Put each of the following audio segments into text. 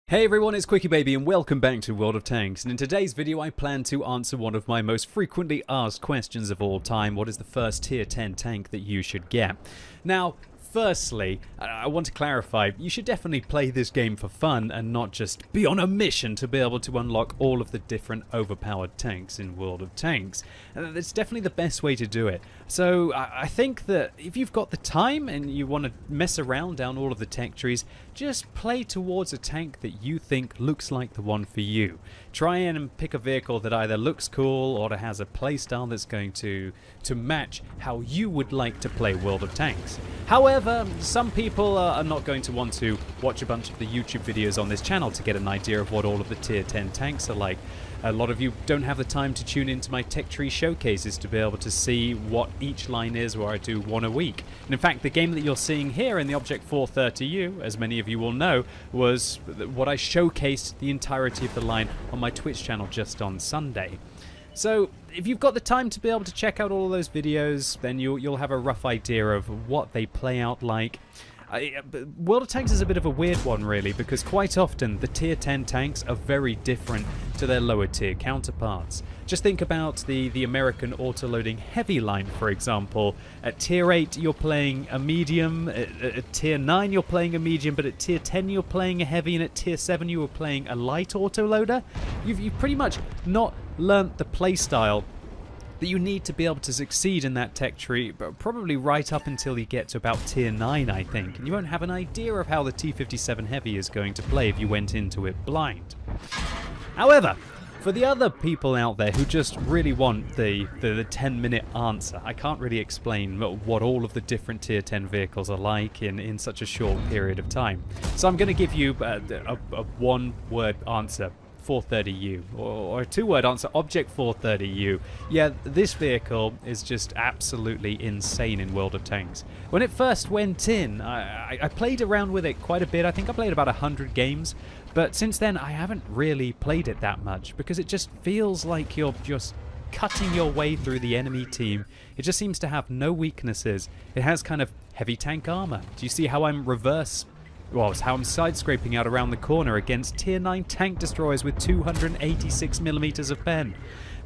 Hey everyone, it's Quickie Baby and welcome back to World of Tanks, and in today's video I plan to answer one of my most frequently asked questions of all time: what is the first tier 10 tank that you should get? Now, firstly, I want to clarify, you should definitely play this game for fun and not just be on a mission to be able to unlock all of the different overpowered tanks in World of Tanks. That's definitely the best way to do it. So I think that if you've got the time and you want to mess around down all of the tech trees, just play towards a tank that you think looks like the one for you. Try and pick a vehicle that either looks cool or that has a playstyle that's going to match how you would like to play World of Tanks. However, some people are not going to want to watch a bunch of the YouTube videos on this channel to get an idea of what all of the tier 10 tanks are like. A lot of you don't have the time to tune into my tech tree showcases to be able to see what each line is, where I do one a week. And in fact, the game that you're seeing here in the Object 430U, as many of you will know, was what I showcased the entirety of the line on my Twitch channel just on Sunday. So if you've got the time to be able to check out all of those videos, then you'll have a rough idea of what they play out like. World of Tanks is a bit of a weird one, really, because quite often the tier 10 tanks are very different to their lower tier counterparts. Just think about the American auto-loading heavy line, for example. At tier 8 you're playing a medium, at tier 9 you're playing a medium, but at tier 10 you're playing a heavy, and at tier 7 you were playing a light auto-loader. You've pretty much not learnt the playstyle that you need to be able to succeed in that tech tree, but probably right up until you get to about tier 9, I think, and you won't have an idea of how the T57 Heavy is going to play if you went into it blind. However, for the other people out there who just really want the 10-minute answer, I can't really explain what all of the different tier 10 vehicles are like in such a short period of time. So I'm going to give you a one-word answer. 430U, or a two-word answer, Object 430U. Yeah, this vehicle is just absolutely insane in World of Tanks. When it first went in, I played around with it quite a bit. I think I played about 100 games, but since then I haven't really played it that much because it just feels like you're just cutting your way through the enemy team. It just seems to have no weaknesses. It has kind of heavy tank armor. Do you see how I'm it's how I'm side-scraping out around the corner against tier 9 tank destroyers with 286mm of pen.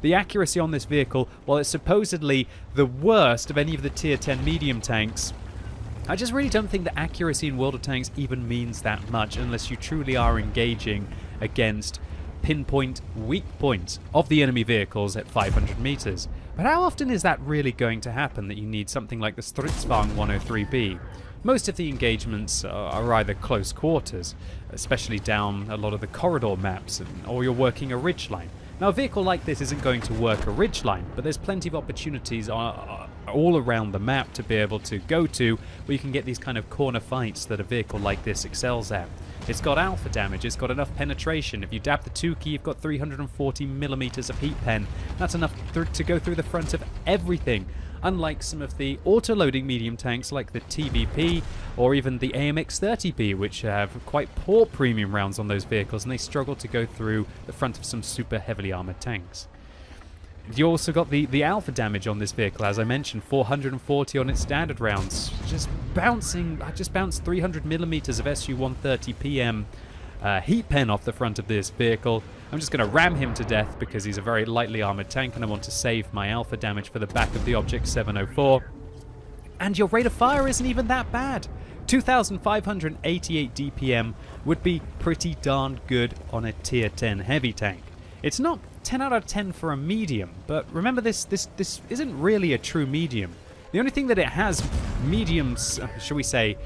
The accuracy on this vehicle, while it's supposedly the worst of any of the tier 10 medium tanks, I just really don't think that accuracy in World of Tanks even means that much unless you truly are engaging against pinpoint weak points of the enemy vehicles at 500 meters. But how often is that really going to happen, that you need something like the Stridsvagn 103B? Most of the engagements are either close quarters, especially down a lot of the corridor maps, or you're working a ridgeline. Now, a vehicle like this isn't going to work a ridgeline, but there's plenty of opportunities all around the map to be able to go to where you can get these kind of corner fights that a vehicle like this excels at. It's got alpha damage, it's got enough penetration. If you dab the 2 key, you've got 340mm of heat pen. That's enough to go through the front of everything. Unlike some of the auto-loading medium tanks like the TVP or even the AMX-30B, which have quite poor premium rounds on those vehicles, and they struggle to go through the front of some super heavily armored tanks. You also got the alpha damage on this vehicle, as I mentioned, 440 on its standard rounds. I just bounced 300mm of SU-130PM heat pen off the front of this vehicle. I'm just going to ram him to death because he's a very lightly armored tank and I want to save my alpha damage for the back of the Object 704. And your rate of fire isn't even that bad. 2,588 DPM would be pretty darn good on a tier 10 heavy tank. It's not 10 out of 10 for a medium, but remember this isn't really a true medium. The only thing that it has medium's, shall we say,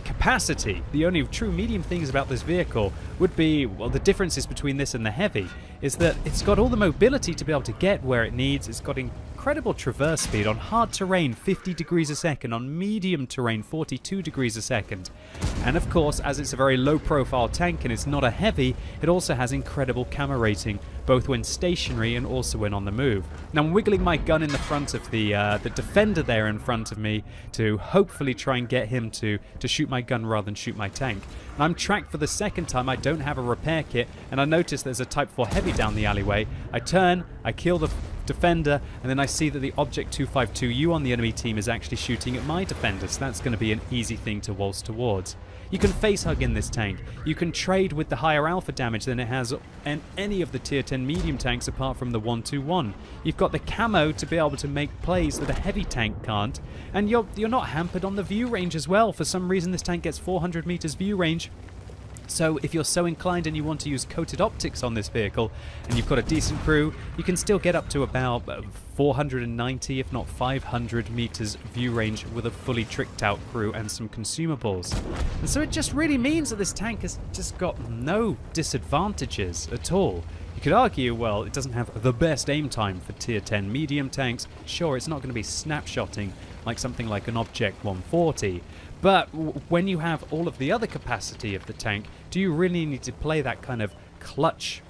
capacity, the only true medium things about this vehicle would be, well, the differences between this and the heavy is that it's got all the mobility to be able to get where it needs. It's got incredible traverse speed on hard terrain, 50 degrees a second, on medium terrain, 42 degrees a second. And of course, as it's a very low profile tank and it's not a heavy, it also has incredible camo rating, both when stationary and also when on the move. Now I'm wiggling my gun in the front of the defender there in front of me to hopefully try and get him to shoot my gun rather than shoot my tank. And I'm tracked for the second time. I don't have a repair kit, and I notice there's a Type 4 heavy down the alleyway. I turn, I kill the defender, and then I see that the Object 252U on the enemy team is actually shooting at my defender, so that's going to be an easy thing to waltz towards. You can facehug in this tank. You can trade with the higher alpha damage than it has in any of the tier 10 medium tanks apart from the 121. You've got the camo to be able to make plays that a heavy tank can't, and you're not hampered on the view range as well. For some reason this tank gets 400 meters view range. So if you're so inclined and you want to use coated optics on this vehicle and you've got a decent crew, you can still get up to about 490 if not 500 meters view range with a fully tricked out crew and some consumables. And so it just really means that this tank has just got no disadvantages at all. You could argue, well, it doesn't have the best aim time for tier 10 medium tanks. Sure, it's not going to be snapshotting like something like an Object 140. But when you have all of the other capacity of the tank, do you really need to play that kind of clutch,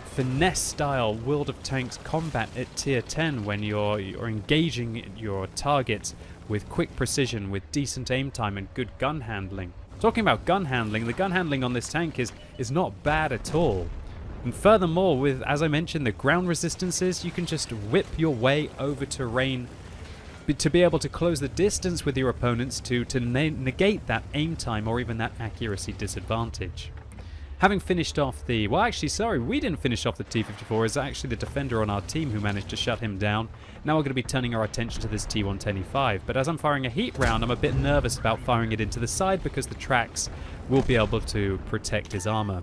finesse-style World of Tanks combat at tier 10 when you're engaging your targets with quick precision, with decent aim time and good gun handling? Talking about gun handling, the gun handling on this tank is not bad at all. And furthermore, with, as I mentioned, the ground resistances, you can just whip your way over terrain to be able to close the distance with your opponents to negate that aim time or even that accuracy disadvantage. Having finished off the... Well, actually, sorry, we didn't finish off the T-54. It's actually the defender on our team who managed to shut him down. Now we're going to be turning our attention to this T-110E5. But as I'm firing a heat round, I'm a bit nervous about firing it into the side because the tracks will be able to protect his armor.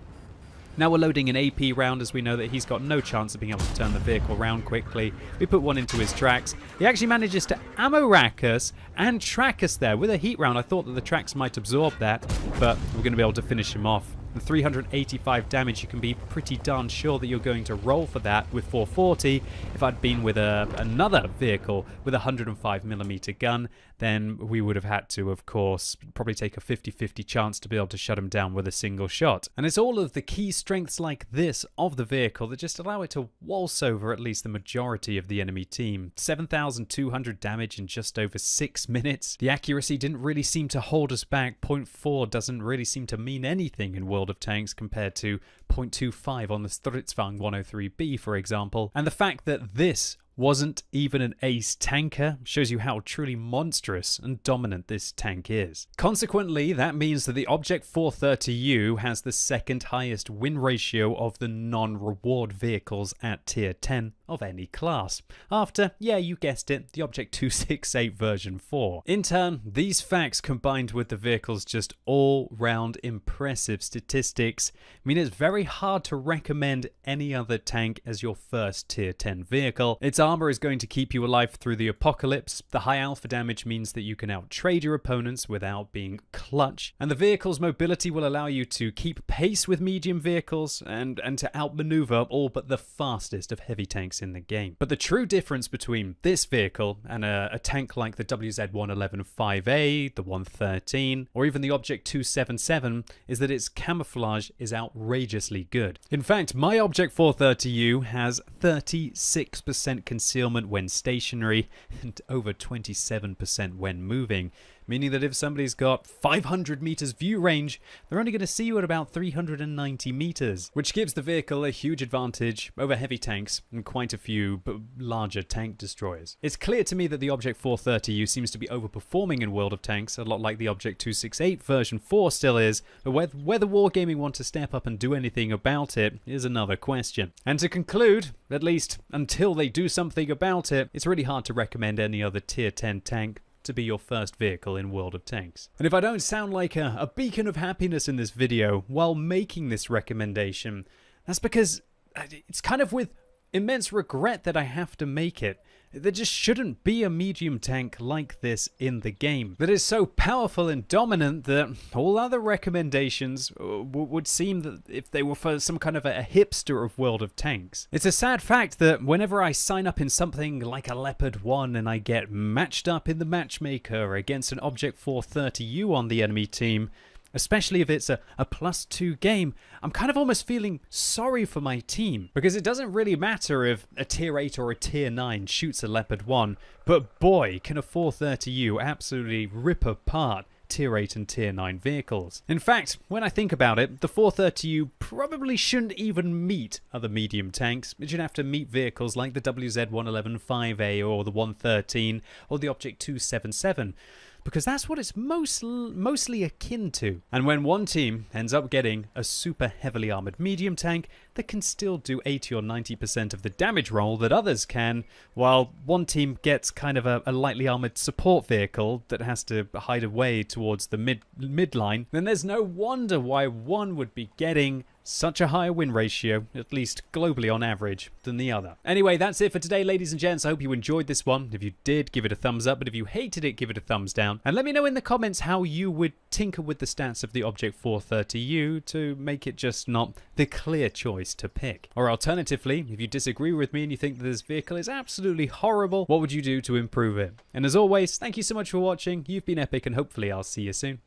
Now we're loading an AP round, as we know that he's got no chance of being able to turn the vehicle around quickly. We put one into his tracks. He actually manages to ammo rack us and track us there with a heat round. I thought that the tracks might absorb that, but we're going to be able to finish him off. The 385 damage, you can be pretty darn sure that you're going to roll for that with 440. If I'd been with another vehicle with a 105mm gun, then we would have had to, of course, probably take a 50-50 chance to be able to shut him down with a single shot. And it's all of the key strengths like this of the vehicle that just allow it to waltz over at least the majority of the enemy team. 7,200 damage in just over 6 minutes. The accuracy didn't really seem to hold us back. 0.4 doesn't really seem to mean anything in World of Tanks compared to 0.25 on the Stridsvagn 103B, for example. And the fact that this wasn't even an ace tanker shows you how truly monstrous and dominant this tank is. Consequently, that means that the Object 430U has the second highest win ratio of the non-reward vehicles at tier 10 of any class, after, yeah, you guessed it, the Object 268 version 4. In turn, these facts combined with the vehicle's just all-round impressive statistics mean it's very hard to recommend any other tank as your first tier 10 vehicle. Its armor is going to keep you alive through the apocalypse, the high alpha damage means that you can outtrade your opponents without being clutch, and the vehicle's mobility will allow you to keep pace with medium vehicles and to outmaneuver all but the fastest of heavy tanks in the game. But the true difference between this vehicle and a tank like the WZ-111-5A, the 113, or even the Object 277 is that its camouflage is outrageously good. In fact, my Object 430U has 36% concealment when stationary and over 27% when moving, meaning that if somebody's got 500 meters view range, they're only going to see you at about 390 meters, which gives the vehicle a huge advantage over heavy tanks and quite a few larger tank destroyers. It's clear to me that the Object 430U seems to be overperforming in World of Tanks, a lot like the Object 268 version 4 still is, but whether Wargaming want to step up and do anything about it is another question. And to conclude, at least until they do something about it, it's really hard to recommend any other tier 10 tank to be your first vehicle in World of Tanks. And if I don't sound like a beacon of happiness in this video while making this recommendation, that's because it's kind of with immense regret that I have to make it. There just shouldn't be a medium tank like this in the game that is so powerful and dominant that all other recommendations would seem that if they were for some kind of a hipster of World of Tanks. It's a sad fact that whenever I sign up in something like a Leopard 1 and I get matched up in the matchmaker against an Object 430U on the enemy team, especially if it's a +2 game, I'm kind of almost feeling sorry for my team. Because it doesn't really matter if a tier 8 or a tier 9 shoots a Leopard 1, but boy, can a 430U absolutely rip apart Tier 8 and Tier 9 vehicles. In fact, when I think about it, the 430U probably shouldn't even meet other medium tanks. It should have to meet vehicles like the WZ-111-5A or the 113 or the Object 277. Because that's what it's mostly akin to. And when one team ends up getting a super heavily armored medium tank that can still do 80 or 90% of the damage roll that others can, while one team gets kind of a lightly armored support vehicle that has to hide away towards the midline, then there's no wonder why one would be getting such a higher win ratio, at least globally on average, than the other. Anyway, that's it for today, ladies and gents. I hope you enjoyed this one. If you did, give it a thumbs up, but if you hated it, give it a thumbs down. And let me know in the comments how you would tinker with the stats of the Object 430U to make it just not the clear choice to pick. Or alternatively, if you disagree with me and you think that this vehicle is absolutely horrible, what would you do to improve it? And as always, thank you so much for watching. You've been epic, and hopefully I'll see you soon.